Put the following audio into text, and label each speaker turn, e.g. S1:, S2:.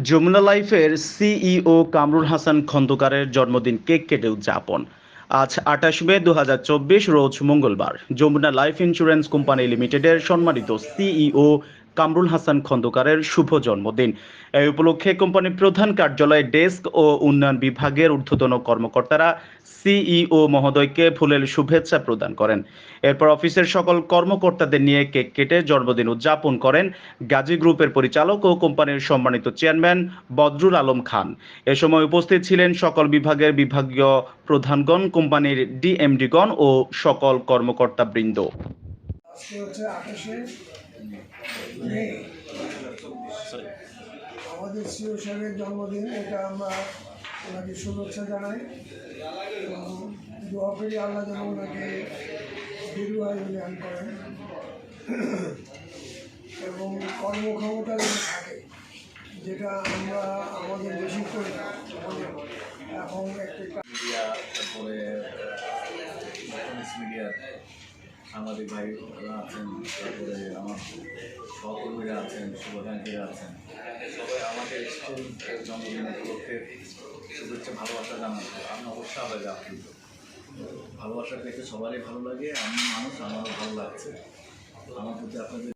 S1: যমুনা লাইফের সিইও কামরুল হাসান খন্দকারের জন্মদিন কেক কেটে উদযাপন। আজ ২৮ মে ২০২৪ রোজ মঙ্গলবার যমুনা লাইফ ইন্স্যুরেন্স কোম্পানি লিমিটেডের সম্মানিত সিইও কামরুল হাসান খন্দকারের শুভ জন্মদিন। এই উপলক্ষে কোম্পানির প্রধান কার্যালয় ডেস্ক ও উন্নয়ন বিভাগের ঊর্ধ্বতন কর্মকর্তারা সিইও মহোদয়কে ফুলেল শুভেচ্ছা প্রদান করেন। এরপর অফিসের সকল কর্মকর্তাদের নিয়ে কেক কেটে জন্মদিন উদযাপন করেন গাজী গ্রুপের পরিচালক ও কোম্পানির সম্মানিত চেয়ারম্যান বদরুল আলম খান। এ সময় উপস্থিত ছিলেন সকল বিভাগের বিভাগীয় প্রধানগণ, কোম্পানির ডিএমডিগণ ও সকল কর্মকর্তাবৃন্দ।
S2: আজকে হচ্ছে ২৮শে মে, আমাদের সিও সাহেবের জন্মদিন। এটা আমরা ওনাকে শুভেচ্ছা জানাই এবং দোয়া করি আল্লাহ যেন ওনাকে দীর্ঘায়ু দান করেন এবং কর্মক্ষমতা যেন থাকে, যেটা আমরা আমাদের বেশি করি না। এখন একটা
S3: মিডিয়া, তারপরে ইলেকট্রনিক্স মিডিয়ার সাংবাদিক ভাইরা আছেন, তারপরে আমার সহকর্মীরা আছেন, শুভাকাঙ্ক্ষীরা আছেন, সবাই আমাকে এসেছেন জন্মদিন উপলক্ষে শুভেচ্ছা ভালোবাসা জানাতে। আমি অবশ্যই আলাদা আপ্লুত। ভালোবাসা পেতে সবারই ভালো লাগে, আমি মানুষ, আমারও ভালো লাগছে। আমার প্রতি আপনাদের